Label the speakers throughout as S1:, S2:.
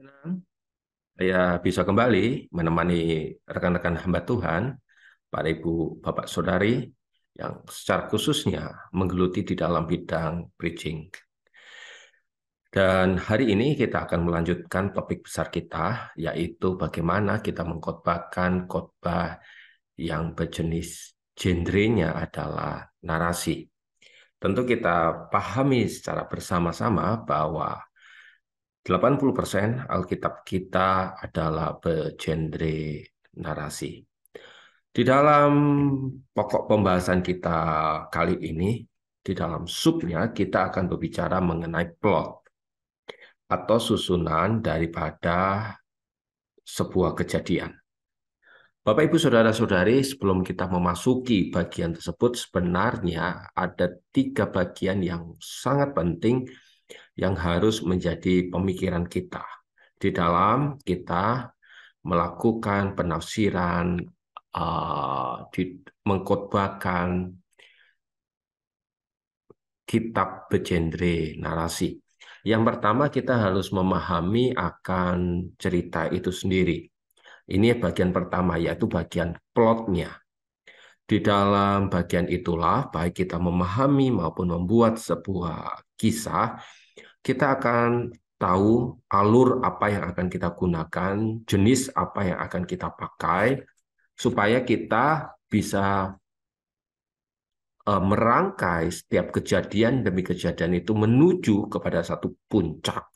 S1: Senang saya bisa kembali menemani rekan-rekan hamba Tuhan, Pak Ibu, Bapak Saudari, yang secara khususnya menggeluti di dalam bidang preaching. Dan hari ini kita akan melanjutkan topik besar kita, yaitu bagaimana kita mengkhotbahkan khotbah yang berjenis genrenya adalah narasi. Tentu kita pahami secara bersama-sama bahwa 80% Alkitab kita adalah bergenre narasi. Di dalam pokok pembahasan kita kali ini, di dalam subnya kita akan berbicara mengenai plot atau susunan daripada sebuah kejadian. Bapak, Ibu, Saudara-saudari, sebelum kita memasuki bagian tersebut, sebenarnya ada 3 bagian yang sangat penting yang harus menjadi pemikiran kita di dalam kita melakukan penafsiran, mengkhotbahkan kitab bergenre narasi. Yang pertama, kita harus memahami akan cerita itu sendiri. Ini bagian pertama, yaitu bagian plotnya. Di dalam bagian itulah, baik kita memahami maupun membuat sebuah kisah, kita akan tahu alur apa yang akan kita gunakan, jenis apa yang akan kita pakai, supaya kita bisa merangkai setiap kejadian demi kejadian itu menuju kepada satu puncak.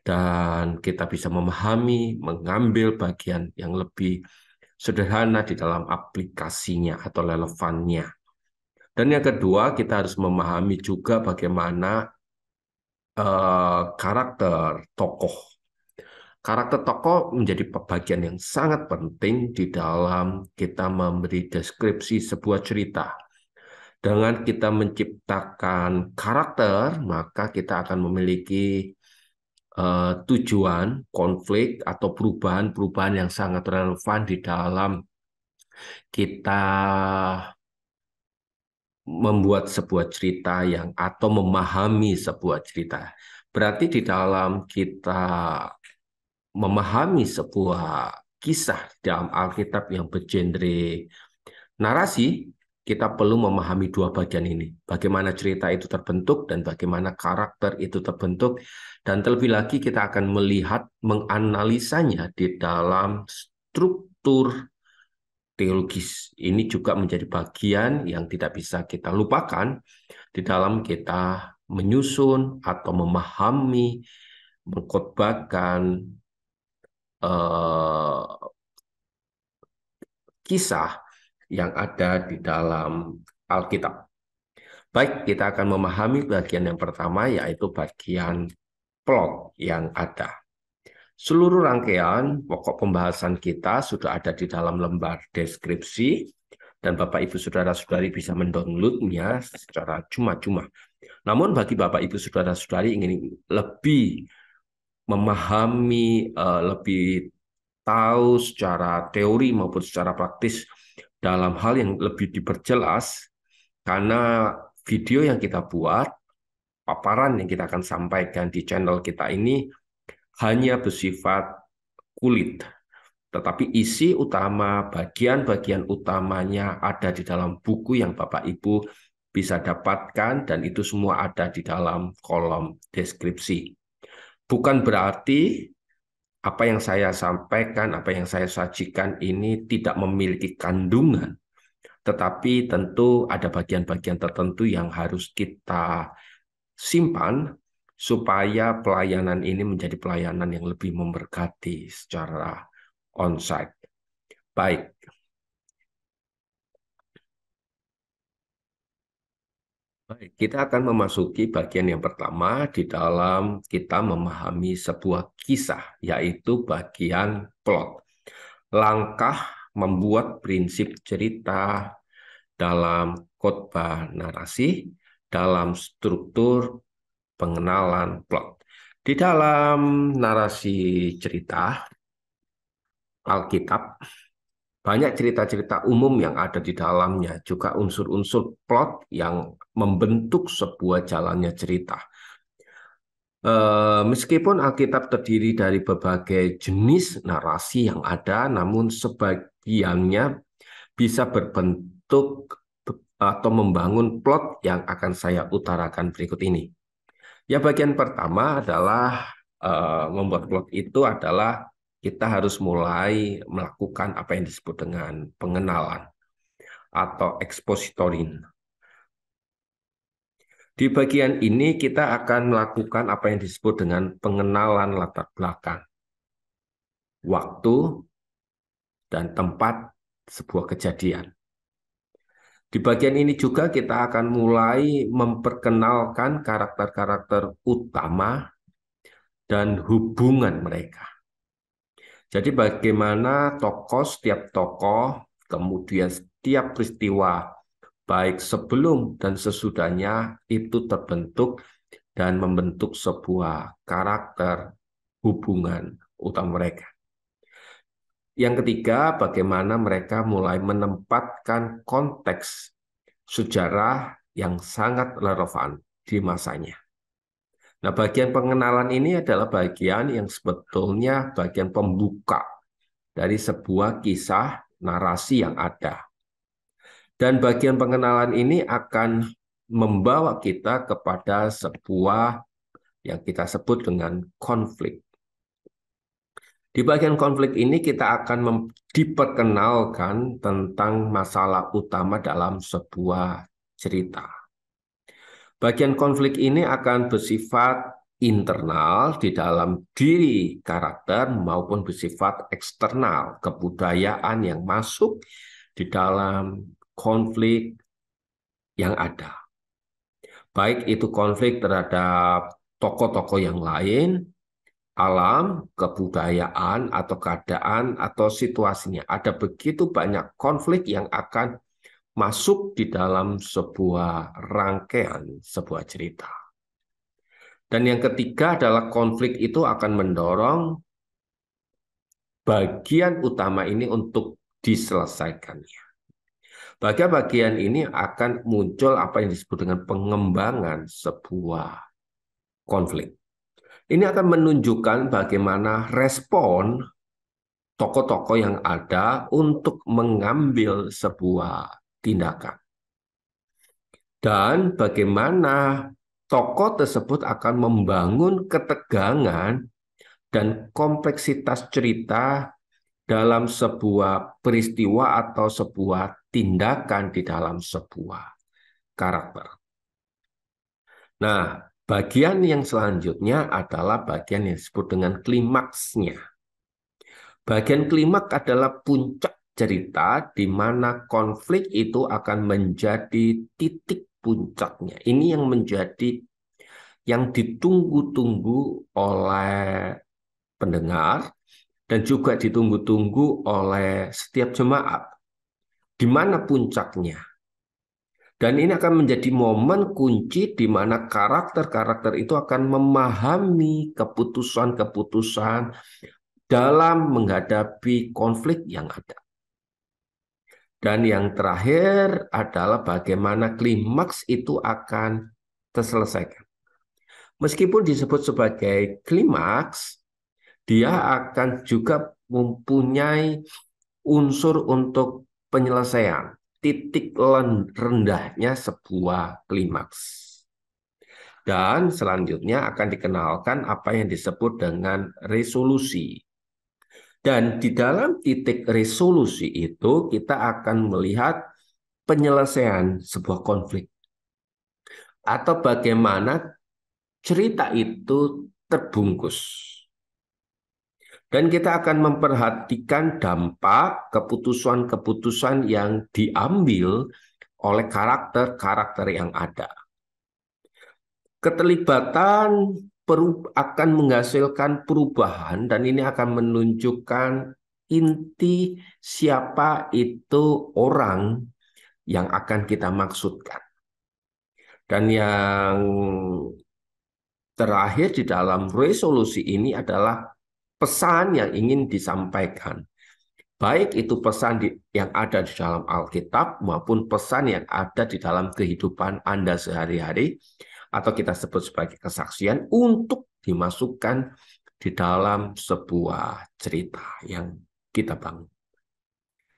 S1: Dan kita bisa memahami, mengambil bagian yang lebih sederhana di dalam aplikasinya atau relevannya. Dan yang kedua, kita harus memahami juga bagaimana karakter tokoh. Karakter tokoh menjadi bagian yang sangat penting di dalam kita memberi deskripsi sebuah cerita. Dengan kita menciptakan karakter, maka kita akan memiliki tujuan, konflik, atau perubahan-perubahan yang sangat relevan di dalam kita membuat sebuah cerita atau memahami sebuah cerita. Berarti di dalam kita memahami sebuah kisah dalam Alkitab yang bergenre narasi, kita perlu memahami 2 bagian ini. Bagaimana cerita itu terbentuk dan bagaimana karakter itu terbentuk. Dan terlebih lagi kita akan melihat, menganalisanya di dalam struktur teologis. Ini juga menjadi bagian yang tidak bisa kita lupakan di dalam kita menyusun atau memahami, mengkhotbahkan kisah yang ada di dalam Alkitab. Baik, kita akan memahami bagian yang pertama, yaitu bagian plot yang ada. Seluruh rangkaian pokok pembahasan kita sudah ada di dalam lembar deskripsi, dan Bapak, Ibu, Saudara-saudari bisa mendownloadnya secara cuma-cuma. Namun bagi Bapak, Ibu, Saudara-saudari ingin lebih memahami, lebih tahu secara teori maupun secara praktis dalam hal yang lebih diperjelas, karena video yang kita buat, paparan yang kita akan sampaikan di channel kita ini hanya bersifat kulit, tetapi isi utama, bagian-bagian utamanya ada di dalam buku yang Bapak Ibu bisa dapatkan, dan itu semua ada di dalam kolom deskripsi. Bukan berarti apa yang saya sampaikan, apa yang saya sajikan ini tidak memiliki kandungan, tetapi tentu ada bagian-bagian tertentu yang harus kita simpan supaya pelayanan ini menjadi pelayanan yang lebih memberkati secara onsite. Baik. Baik, kita akan memasuki bagian yang pertama di dalam kita memahami sebuah kisah, yaitu bagian plot. Langkah membuat prinsip cerita dalam khotbah narasi, dalam struktur pengenalan plot. Di dalam narasi cerita Alkitab, banyak cerita-cerita umum yang ada di dalamnya, juga unsur-unsur plot yang membentuk sebuah jalannya cerita. Meskipun Alkitab terdiri dari berbagai jenis narasi yang ada, namun sebagiannya bisa berbentuk atau membangun plot yang akan saya utarakan berikut ini. Ya, bagian pertama adalah membuat plot itu adalah kita harus mulai melakukan apa yang disebut dengan pengenalan atau expositorin. Di bagian ini kita akan melakukan apa yang disebut dengan pengenalan latar belakang, waktu, dan tempat sebuah kejadian. Di bagian ini juga kita akan mulai memperkenalkan karakter-karakter utama dan hubungan mereka. Jadi bagaimana setiap tokoh, kemudian setiap peristiwa, baik sebelum dan sesudahnya itu terbentuk dan membentuk sebuah karakter hubungan utama mereka. Yang ketiga, bagaimana mereka mulai menempatkan konteks sejarah yang sangat relevan di masanya. Nah, bagian pengenalan ini adalah bagian yang sebetulnya bagian pembuka dari sebuah kisah narasi yang ada. Dan bagian pengenalan ini akan membawa kita kepada sebuah yang kita sebut dengan konflik. Di bagian konflik ini kita akan diperkenalkan tentang masalah utama dalam sebuah cerita. Bagian konflik ini akan bersifat internal di dalam diri karakter maupun bersifat eksternal, kebudayaan yang masuk di dalam konflik yang ada. Baik itu konflik terhadap tokoh-tokoh yang lain, alam, kebudayaan, atau keadaan, atau situasinya. Ada begitu banyak konflik yang akan masuk di dalam sebuah rangkaian, sebuah cerita. Dan yang ketiga adalah konflik itu akan mendorong bagian utama ini untuk diselesaikannya. Bagian ini akan muncul apa yang disebut dengan pengembangan sebuah konflik. Ini akan menunjukkan bagaimana respon tokoh-tokoh yang ada untuk mengambil sebuah tindakan. Dan bagaimana tokoh tersebut akan membangun ketegangan dan kompleksitas cerita dalam sebuah peristiwa atau sebuah tindakan di dalam sebuah karakter. Nah, bagian yang selanjutnya adalah bagian yang disebut dengan klimaksnya. Bagian klimaks adalah puncak cerita di mana konflik itu akan menjadi titik puncaknya. Ini yang menjadi yang ditunggu-tunggu oleh pendengar dan juga ditunggu-tunggu oleh setiap jemaat. Di mana puncaknya? Dan ini akan menjadi momen kunci di mana karakter-karakter itu akan memahami keputusan-keputusan dalam menghadapi konflik yang ada. Dan yang terakhir adalah bagaimana klimaks itu akan terselesaikan. Meskipun disebut sebagai klimaks, dia akan juga mempunyai unsur untuk penyelesaian, titik rendahnya sebuah klimaks. Dan selanjutnya akan dikenalkan apa yang disebut dengan resolusi. Dan di dalam titik resolusi itu kita akan melihat penyelesaian sebuah konflik. Atau bagaimana cerita itu terbungkus. Dan kita akan memperhatikan dampak keputusan-keputusan yang diambil oleh karakter-karakter yang ada. Keterlibatan akan menghasilkan perubahan dan ini akan menunjukkan inti siapa itu orang yang akan kita maksudkan. Dan yang terakhir di dalam resolusi ini adalah pesan yang ingin disampaikan. Baik itu pesan yang ada di dalam Alkitab maupun pesan yang ada di dalam kehidupan Anda sehari-hari atau kita sebut sebagai kesaksian untuk dimasukkan di dalam sebuah cerita yang kita bangun.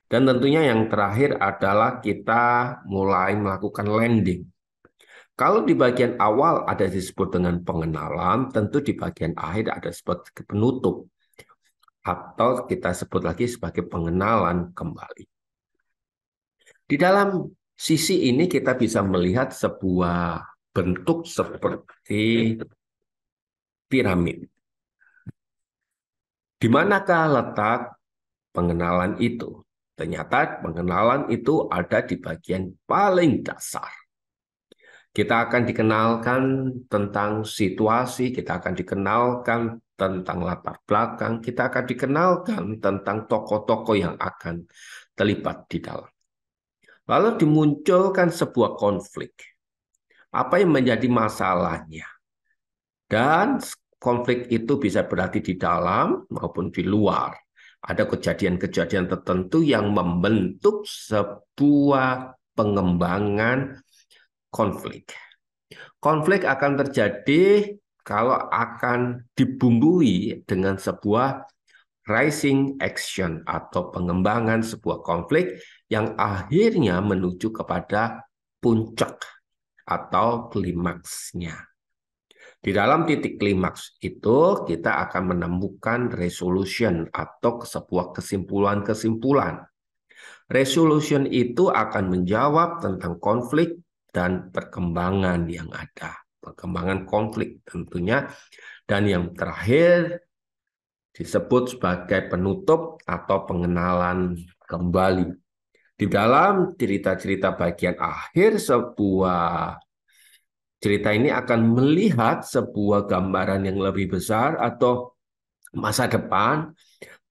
S1: Dan tentunya yang terakhir adalah kita mulai melakukan landing. Kalau di bagian awal ada disebut dengan pengenalan, tentu di bagian akhir ada disebut penutup. Atau kita sebut lagi sebagai pengenalan kembali. Di dalam sisi ini kita bisa melihat sebuah bentuk seperti piramid. Di manakah letak pengenalan itu? Ternyata pengenalan itu ada di bagian paling dasar. Kita akan dikenalkan tentang situasi, kita akan dikenalkan tentang latar belakang, kita akan dikenalkan tentang tokoh-tokoh yang akan terlibat di dalam. Lalu dimunculkan sebuah konflik. Apa yang menjadi masalahnya? Dan konflik itu bisa berarti di dalam maupun di luar. Ada kejadian-kejadian tertentu yang membentuk sebuah pengembangan konflik. Konflik akan terjadi kalau akan dibumbui dengan sebuah rising action atau pengembangan sebuah konflik yang akhirnya menuju kepada puncak atau klimaksnya. Di dalam titik klimaks itu kita akan menemukan resolution atau sebuah kesimpulan-kesimpulan. Resolution itu akan menjawab tentang konflik dan perkembangan yang ada. Perkembangan konflik tentunya. Dan yang terakhir disebut sebagai penutup atau pengenalan kembali. Di dalam cerita-cerita bagian akhir sebuah cerita ini akan melihat sebuah gambaran yang lebih besar atau masa depan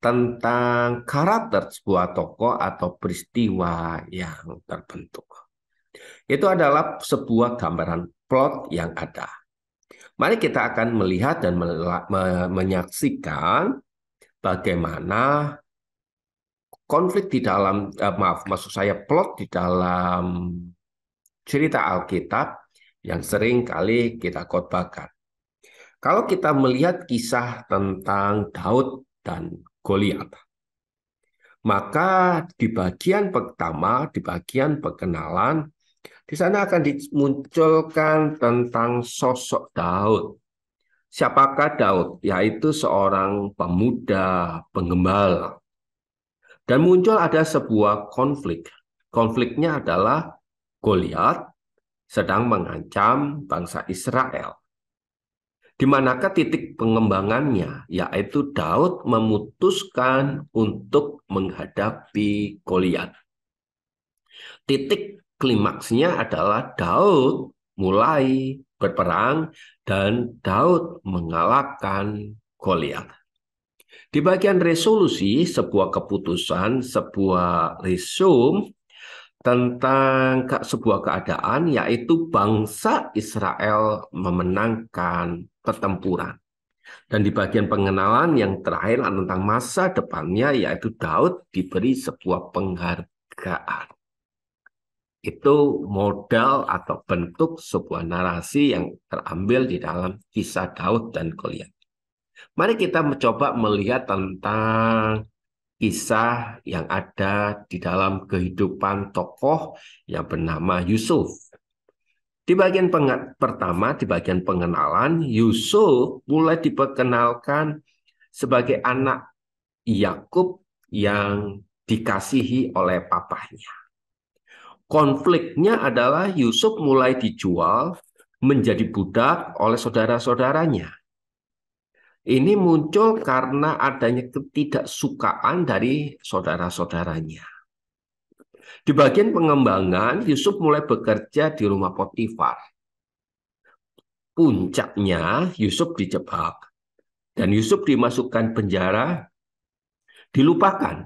S1: tentang karakter sebuah tokoh atau peristiwa yang terbentuk. Itu adalah sebuah gambaran plot yang ada. Mari kita akan melihat dan menyaksikan bagaimana konflik di dalam, maksud saya plot di dalam cerita Alkitab yang sering kali kita khotbahkan. Kalau kita melihat kisah tentang Daud dan Goliat, maka di bagian pertama, di bagian perkenalan, di sana akan dimunculkan tentang sosok Daud. Siapakah Daud? Yaitu seorang pemuda penggembala. Dan muncul ada sebuah konflik. Konfliknya adalah Goliat sedang mengancam bangsa Israel. Di manakah titik pengembangannya? Yaitu Daud memutuskan untuk menghadapi Goliat. Titik klimaksnya adalah Daud mulai berperang dan Daud mengalahkan Goliat. Di bagian resolusi, sebuah keputusan, sebuah resume tentang sebuah keadaan, yaitu bangsa Israel memenangkan pertempuran. Dan di bagian pengenalan yang terakhir tentang masa depannya, yaitu Daud diberi sebuah penghargaan. Itu modal atau bentuk sebuah narasi yang terambil di dalam kisah Daud dan Goliat. Mari kita mencoba melihat tentang kisah yang ada di dalam kehidupan tokoh yang bernama Yusuf. Di bagian pertama, di bagian pengenalan, Yusuf mulai diperkenalkan sebagai anak Yakub yang dikasihi oleh papahnya. Konfliknya adalah Yusuf mulai dijual menjadi budak oleh saudara-saudaranya. Ini muncul karena adanya ketidaksukaan dari saudara-saudaranya. Di bagian pengembangan, Yusuf mulai bekerja di rumah Potifar. Puncaknya, Yusuf dijebak. Dan Yusuf dimasukkan penjara, dilupakan.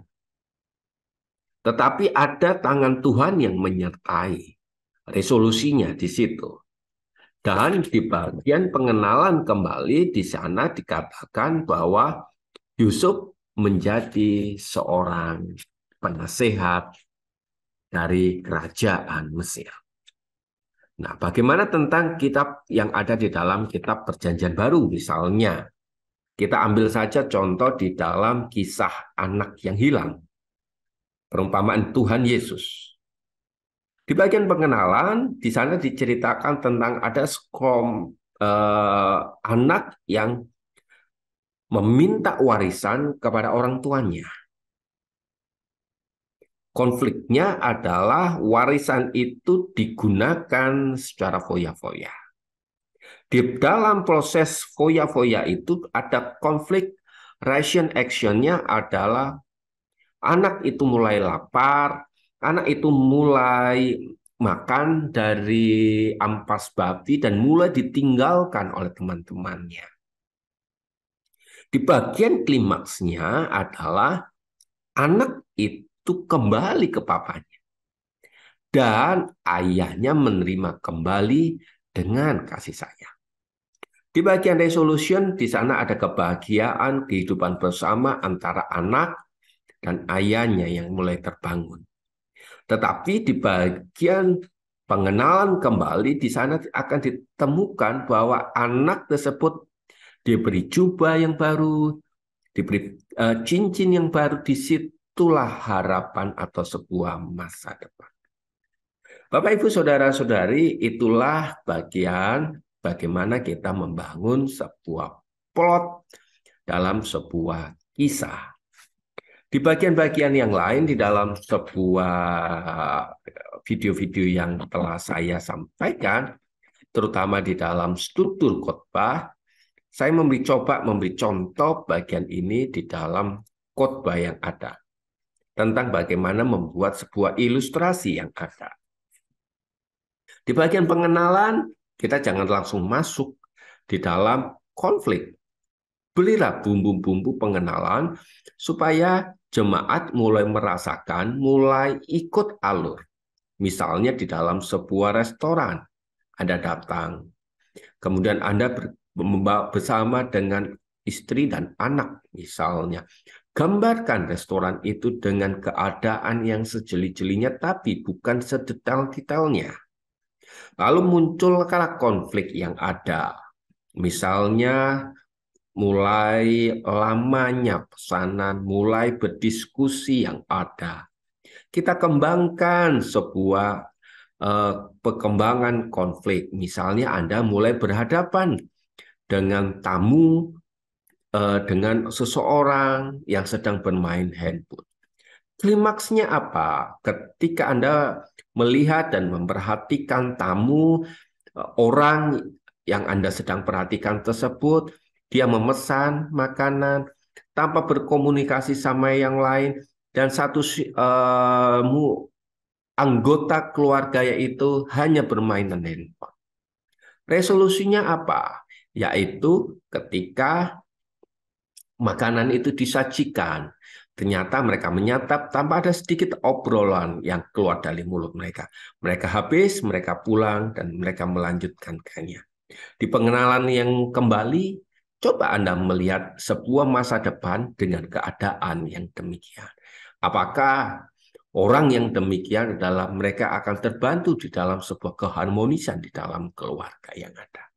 S1: Tetapi ada tangan Tuhan yang menyertai. Resolusinya di situ. Dan di bagian pengenalan kembali, di sana dikatakan bahwa Yusuf menjadi seorang penasehat dari kerajaan Mesir. Nah, bagaimana tentang kitab yang ada di dalam kitab Perjanjian Baru? Misalnya, kita ambil saja contoh di dalam kisah anak yang hilang, perumpamaan Tuhan Yesus. Di bagian pengenalan, di sana diceritakan tentang ada anak yang meminta warisan kepada orang tuanya. Konfliknya adalah warisan itu digunakan secara foya-foya. Di dalam proses foya-foya itu ada konflik, ration actionnya adalah anak itu mulai lapar, anak itu mulai makan dari ampas babi dan mulai ditinggalkan oleh teman-temannya. Di bagian klimaksnya adalah anak itu kembali ke papanya dan ayahnya menerima kembali dengan kasih sayang. Di bagian resolution, di sana ada kebahagiaan, kehidupan bersama antara anak dan ayahnya yang mulai terbangun. Tetapi di bagian pengenalan kembali, di sana akan ditemukan bahwa anak tersebut diberi jubah yang baru, diberi cincin yang baru, disitulah harapan atau sebuah masa depan. Bapak, Ibu, Saudara-saudari, itulah bagian bagaimana kita membangun sebuah plot dalam sebuah kisah. Di bagian-bagian yang lain, di dalam sebuah video-video yang telah saya sampaikan, terutama di dalam struktur khotbah, saya coba memberi contoh bagian ini di dalam khotbah yang ada, tentang bagaimana membuat sebuah ilustrasi yang ada. Di bagian pengenalan, kita jangan langsung masuk di dalam konflik. Belilah bumbu-bumbu pengenalan supaya jemaat mulai merasakan, mulai ikut alur. Misalnya di dalam sebuah restoran, Anda datang. Kemudian Anda bersama dengan istri dan anak misalnya. Gambarkan restoran itu dengan keadaan yang sejeli-jelinya, tapi bukan sedetail-detailnya. Lalu muncullah konflik yang ada. Misalnya mulai lamanya pesanan, mulai berdiskusi yang ada. Kita kembangkan sebuah perkembangan konflik. Misalnya Anda mulai berhadapan dengan tamu, dengan seseorang yang sedang bermain handphone. Klimaksnya apa? Ketika Anda melihat dan memperhatikan tamu, orang yang Anda sedang perhatikan tersebut, dia memesan makanan tanpa berkomunikasi sama yang lain, dan satu anggota keluarga itu hanya bermainan handphone. Resolusinya apa? Yaitu ketika makanan itu disajikan, ternyata mereka menyantap tanpa ada sedikit obrolan yang keluar dari mulut mereka. Mereka habis, mereka pulang, dan mereka melanjutkannya. Di pengenalan yang kembali, coba Anda melihat sebuah masa depan dengan keadaan yang demikian. Apakah orang yang demikian adalah mereka akan terbantu di dalam sebuah keharmonisan di dalam keluarga yang ada.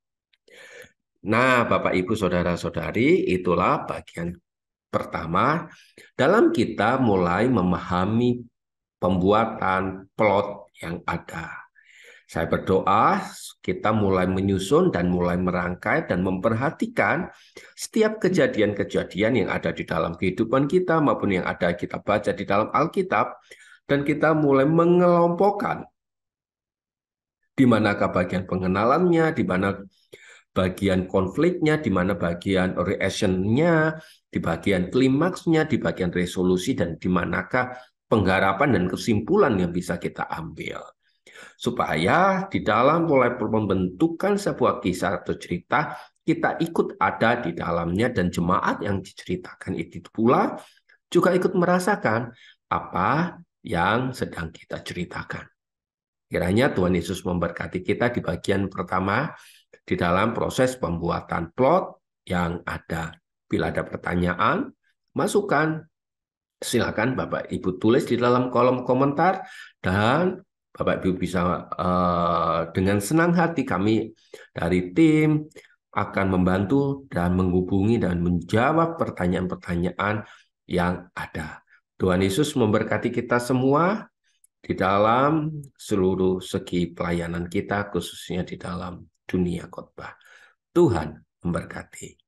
S1: Nah, Bapak, Ibu, Saudara-saudari, itulah bagian pertama dalam kita mulai memahami pembuatan plot yang ada. Saya berdoa kita mulai menyusun dan mulai merangkai dan memperhatikan setiap kejadian-kejadian yang ada di dalam kehidupan kita maupun yang ada kita baca di dalam Alkitab, dan kita mulai mengelompokkan di manakah bagian pengenalannya, di mana bagian konfliknya, di mana bagian reactionnya, di bagian klimaksnya, di bagian resolusi, dan di manakah pengharapan dan kesimpulan yang bisa kita ambil. Supaya di dalam mulai pembentukan sebuah kisah atau cerita, kita ikut ada di dalamnya, dan jemaat yang diceritakan itu pula juga ikut merasakan apa yang sedang kita ceritakan. Kiranya Tuhan Yesus memberkati kita di bagian pertama di dalam proses pembuatan plot yang ada. Bila ada pertanyaan, masukan, silakan Bapak Ibu tulis di dalam kolom komentar, dan Bapak Ibu bisa dengan senang hati kami dari tim akan membantu dan menghubungi dan menjawab pertanyaan-pertanyaan yang ada. Tuhan Yesus memberkati kita semua di dalam seluruh segi pelayanan kita, khususnya di dalam dunia khotbah. Tuhan memberkati.